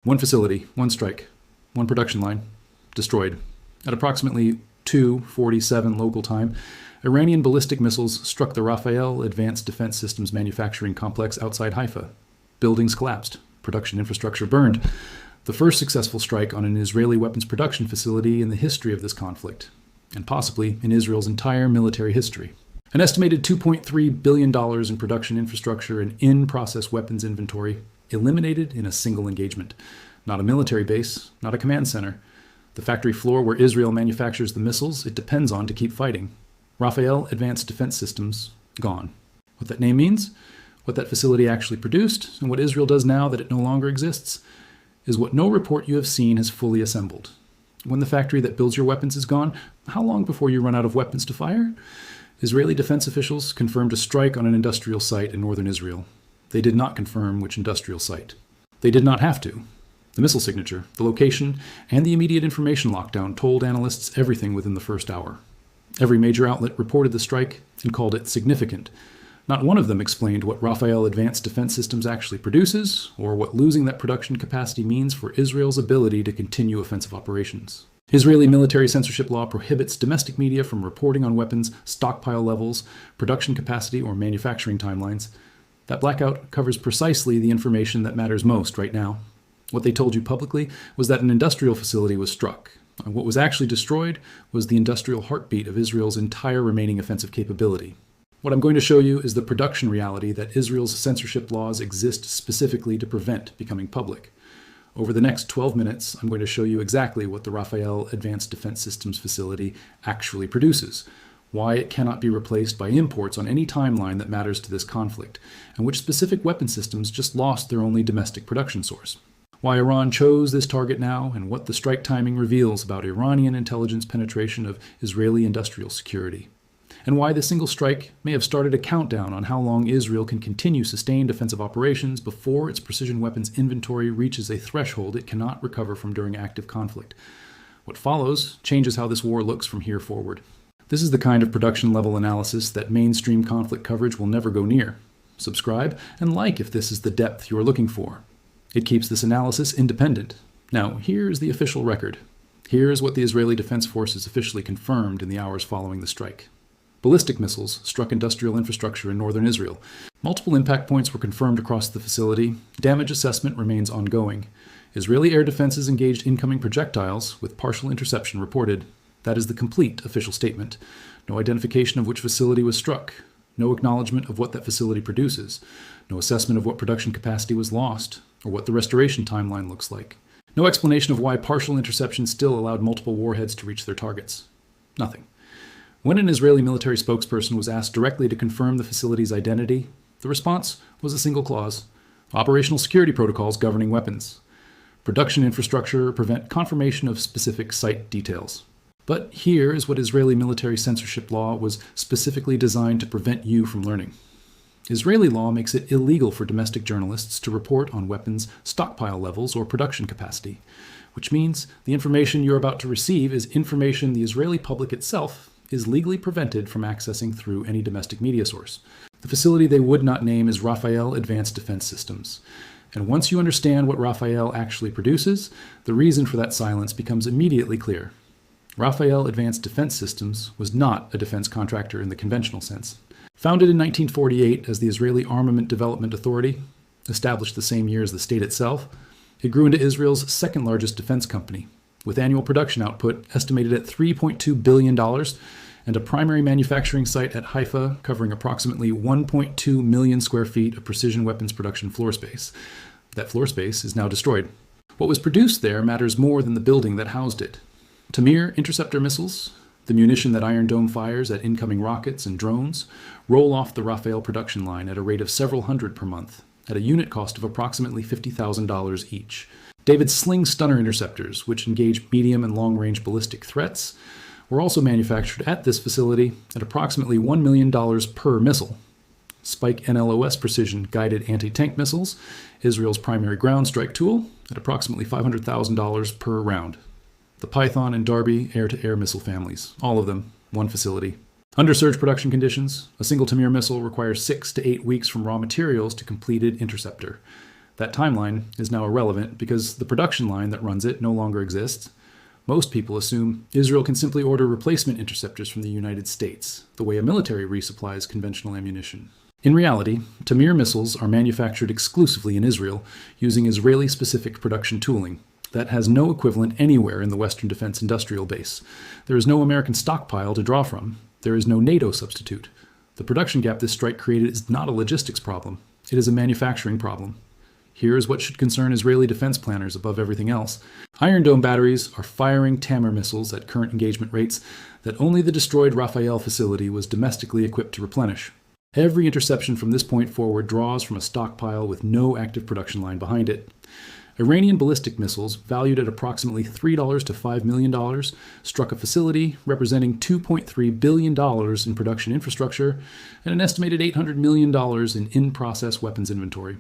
One facility, one strike, one production line, destroyed. At approximately 2:47 local time, Iranian ballistic missiles struck the Rafael Advanced Defense Systems manufacturing complex outside Haifa. Buildings collapsed. Production infrastructure burned. The first successful strike on an Israeli weapons production facility in the history of this conflict, and possibly in Israel's entire military history. An estimated $2.3 billion in production infrastructure and in-process weapons inventory eliminated in a single engagement. Not a military base, not a command center. The factory floor where Israel manufactures the missiles it depends on to keep fighting. Rafael Advanced Defense Systems, gone. What that name means, what that facility actually produced, and what Israel does now that it no longer exists, is what no report you have seen has fully assembled. When the factory that builds your weapons is gone, how long before you run out of weapons to fire? Israeli defense officials confirmed a strike on an industrial site in northern Israel. They did not confirm which industrial site. They did not have to. The missile signature, the location, and the immediate information lockdown told analysts everything within the first hour. Every major outlet reported the strike and called it significant. Not one of them explained what Rafael Advanced Defense Systems actually produces, or what losing that production capacity means for Israel's ability to continue offensive operations. Israeli military censorship law prohibits domestic media from reporting on weapons, stockpile levels, production capacity, or manufacturing timelines. That blackout covers precisely the information that matters most right now. What they told you publicly was that an industrial facility was struck. What was actually destroyed was the industrial heartbeat of Israel's entire remaining offensive capability. What I'm going to show you is the production reality that Israel's censorship laws exist specifically to prevent becoming public. Over the next 12 minutes, I'm going to show you exactly what the Rafael Advanced Defense Systems facility actually produces, why it cannot be replaced by imports on any timeline that matters to this conflict, and which specific weapon systems just lost their only domestic production source. Why Iran chose this target now, and what the strike timing reveals about Iranian intelligence penetration of Israeli industrial security. And why the single strike may have started a countdown on how long Israel can continue sustained offensive operations before its precision weapons inventory reaches a threshold it cannot recover from during active conflict. What follows changes how this war looks from here forward. This is the kind of production-level analysis that mainstream conflict coverage will never go near. Subscribe and like if this is the depth you are looking for. It keeps this analysis independent. Now, here's the official record. Here's what the Israeli Defense Forces officially confirmed in the hours following the strike. Ballistic missiles struck industrial infrastructure in northern Israel. Multiple impact points were confirmed across the facility. Damage assessment remains ongoing. Israeli air defenses engaged incoming projectiles, with partial interception reported. That is the complete official statement. No identification of which facility was struck. No acknowledgement of what that facility produces. No assessment of what production capacity was lost, or what the restoration timeline looks like. No explanation of why partial interception still allowed multiple warheads to reach their targets. Nothing. When an Israeli military spokesperson was asked directly to confirm the facility's identity, the response was a single clause: operational security protocols governing weapons. Production infrastructure prevent confirmation of specific site details. But here is what Israeli military censorship law was specifically designed to prevent you from learning. Israeli law makes it illegal for domestic journalists to report on weapons stockpile levels or production capacity, which means the information you're about to receive is information the Israeli public itself is legally prevented from accessing through any domestic media source. The facility they would not name is Rafael Advanced Defense Systems. And once you understand what Rafael actually produces, the reason for that silence becomes immediately clear. Rafael Advanced Defense Systems was not a defense contractor in the conventional sense. Founded in 1948 as the Israeli Armament Development Authority, established the same year as the state itself, it grew into Israel's second largest defense company, with annual production output estimated at $3.2 billion and a primary manufacturing site at Haifa covering approximately 1.2 million square feet of precision weapons production floor space. That floor space is now destroyed. What was produced there matters more than the building that housed it. Tamir interceptor missiles, the munition that Iron Dome fires at incoming rockets and drones, roll off the Rafael production line at a rate of several hundred per month, at a unit cost of approximately $50,000 each. David's Sling stunner interceptors, which engage medium and long-range ballistic threats, were also manufactured at this facility at approximately $1 million per missile. Spike NLOS precision guided anti-tank missiles, Israel's primary ground strike tool, at approximately $500,000 per round. The Python and Darby air-to-air missile families, all of them, one facility. Under surge production conditions, a single Tamir missile requires 6 to 8 weeks from raw materials to completed interceptor. That timeline is now irrelevant because the production line that runs it no longer exists. Most people assume Israel can simply order replacement interceptors from the United States, the way a military resupplies conventional ammunition. In reality, Tamir missiles are manufactured exclusively in Israel using Israeli-specific production tooling that has no equivalent anywhere in the Western defense industrial base. There is no American stockpile to draw from. There is no NATO substitute. The production gap this strike created is not a logistics problem. It is a manufacturing problem. Here is what should concern Israeli defense planners above everything else. Iron Dome batteries are firing Tamir missiles at current engagement rates that only the destroyed Rafael facility was domestically equipped to replenish. Every interception from this point forward draws from a stockpile with no active production line behind it. Iranian ballistic missiles, valued at approximately $3 to $5 million, struck a facility representing $2.3 billion in production infrastructure and an estimated $800 million in-process weapons inventory.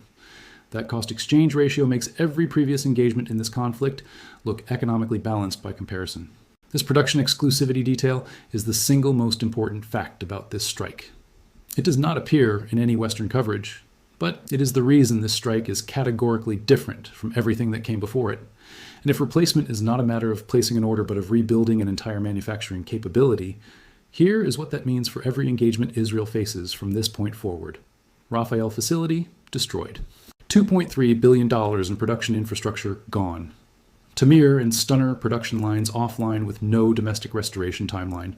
That cost-exchange ratio makes every previous engagement in this conflict look economically balanced by comparison. This production exclusivity detail is the single most important fact about this strike. It does not appear in any Western coverage, but it is the reason this strike is categorically different from everything that came before it. And if replacement is not a matter of placing an order but of rebuilding an entire manufacturing capability, here is what that means for every engagement Israel faces from this point forward. Rafael facility destroyed. $2.3 billion in production infrastructure gone. Tamir and Stunner production lines offline with no domestic restoration timeline.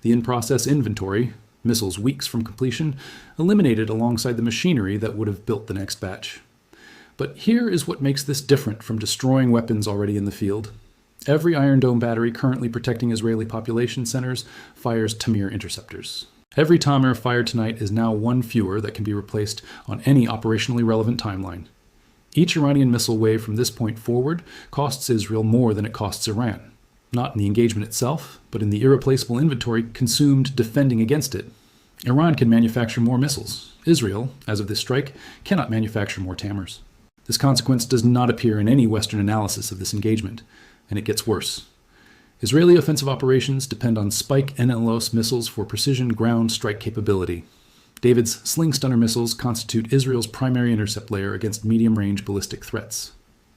The in-process inventory, missiles weeks from completion, eliminated alongside the machinery that would have built the next batch. But here is what makes this different from destroying weapons already in the field. Every Iron Dome battery currently protecting Israeli population centers fires Tamir interceptors. Every Tamir fired tonight is now one fewer that can be replaced on any operationally relevant timeline. Each Iranian missile wave from this point forward costs Israel more than it costs Iran. Not in the engagement itself, but in the irreplaceable inventory consumed defending against it. Iran can manufacture more missiles. Israel, as of this strike, cannot manufacture more Tamirs. This consequence does not appear in any Western analysis of this engagement, and it gets worse. Israeli offensive operations depend on Spike NLOS missiles for precision ground strike capability. David's Sling Stunner missiles constitute Israel's primary intercept layer against medium-range ballistic threats.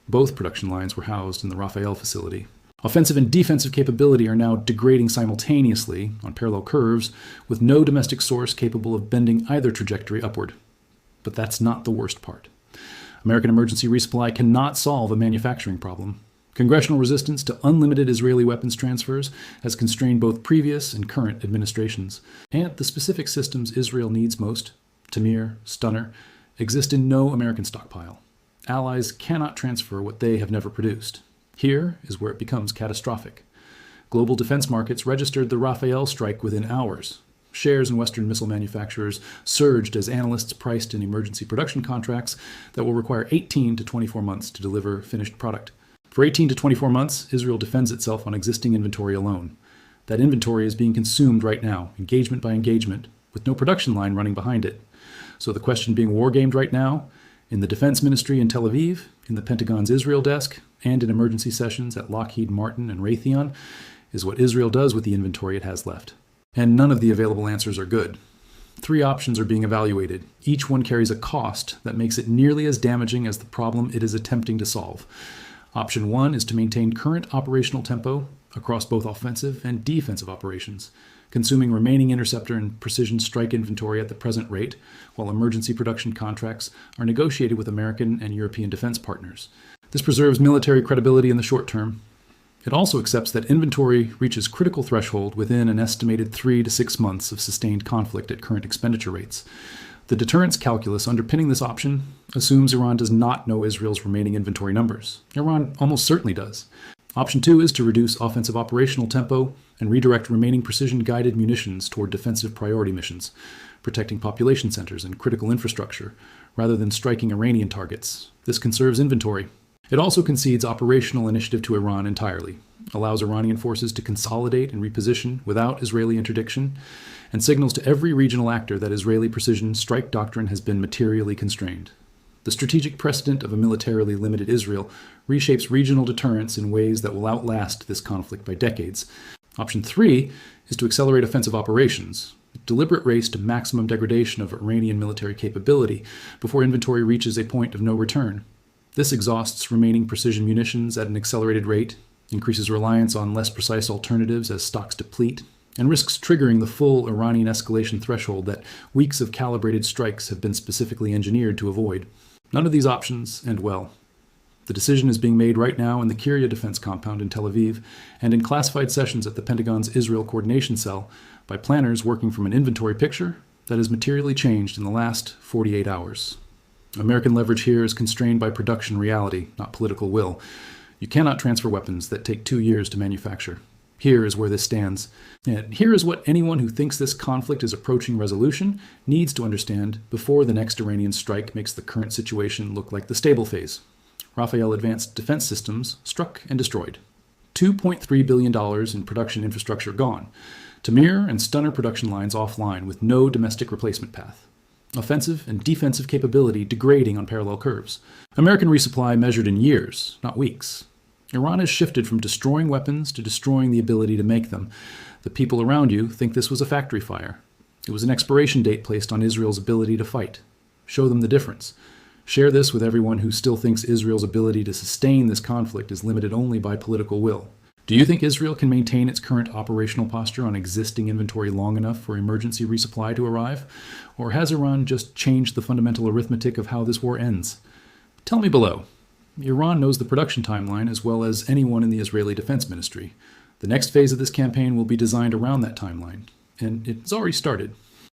Both production lines were housed in the Rafael facility. Offensive and defensive capability are now degrading simultaneously on parallel curves with no domestic source capable of bending either trajectory upward. But that's not the worst part. American emergency resupply cannot solve a manufacturing problem. Congressional resistance to unlimited Israeli weapons transfers has constrained both previous and current administrations. And the specific systems Israel needs most, Tamir, Stunner, exist in no American stockpile. Allies cannot transfer what they have never produced. Here is where it becomes catastrophic. Global defense markets registered the Rafael strike within hours. Shares in Western missile manufacturers surged as analysts priced in emergency production contracts that will require 18 to 24 months to deliver finished product. For 18 to 24 months, Israel defends itself on existing inventory alone. That inventory is being consumed right now, engagement by engagement, with no production line running behind it. So the question being wargamed right now, in the Defense Ministry in Tel Aviv, in the Pentagon's Israel desk, and in emergency sessions at Lockheed Martin and Raytheon, is what Israel does with the inventory it has left. And none of the available answers are good. 3 options are being evaluated. Each one carries a cost that makes it nearly as damaging as the problem it is attempting to solve. Option 1 is to maintain current operational tempo across both offensive and defensive operations, consuming remaining interceptor and precision strike inventory at the present rate, while emergency production contracts are negotiated with American and European defense partners. This preserves military credibility in the short term. It also accepts that inventory reaches critical threshold within an estimated 3 to 6 months of sustained conflict at current expenditure rates. The deterrence calculus underpinning this option assumes Iran does not know Israel's remaining inventory numbers. Iran almost certainly does. Option 2 is to reduce offensive operational tempo and redirect remaining precision-guided munitions toward defensive priority missions, protecting population centers and critical infrastructure, rather than striking Iranian targets. This conserves inventory. It also concedes operational initiative to Iran entirely, allows Iranian forces to consolidate and reposition without Israeli interdiction, and signals to every regional actor that Israeli precision strike doctrine has been materially constrained. The strategic precedent of a militarily limited Israel reshapes regional deterrence in ways that will outlast this conflict by decades. Option 3 is to accelerate offensive operations, a deliberate race to maximum degradation of Iranian military capability before inventory reaches a point of no return. This exhausts remaining precision munitions at an accelerated rate, increases reliance on less precise alternatives as stocks deplete, and risks triggering the full Iranian escalation threshold that weeks of calibrated strikes have been specifically engineered to avoid. None of these options end well. The decision is being made right now in the Kiryat Defense Compound in Tel Aviv and in classified sessions at the Pentagon's Israel Coordination Cell by planners working from an inventory picture that has materially changed in the last 48 hours. American leverage here is constrained by production reality, not political will. You cannot transfer weapons that take 2 years to manufacture. Here is where this stands. And here is what anyone who thinks this conflict is approaching resolution needs to understand before the next Iranian strike makes the current situation look like the stable phase. Rafael Advanced Defense Systems struck and destroyed. $2.3 billion in production infrastructure gone. Tamir and Stunner production lines offline with no domestic replacement path. Offensive and defensive capability degrading on parallel curves. American resupply measured in years, not weeks. Iran has shifted from destroying weapons to destroying the ability to make them. The people around you think this was a factory fire. It was an expiration date placed on Israel's ability to fight. Show them the difference. Share this with everyone who still thinks Israel's ability to sustain this conflict is limited only by political will. Do you think Israel can maintain its current operational posture on existing inventory long enough for emergency resupply to arrive? Or has Iran just changed the fundamental arithmetic of how this war ends? Tell me below. Iran knows the production timeline as well as anyone in the Israeli Defense Ministry. The next phase of this campaign will be designed around that timeline, and it's already started.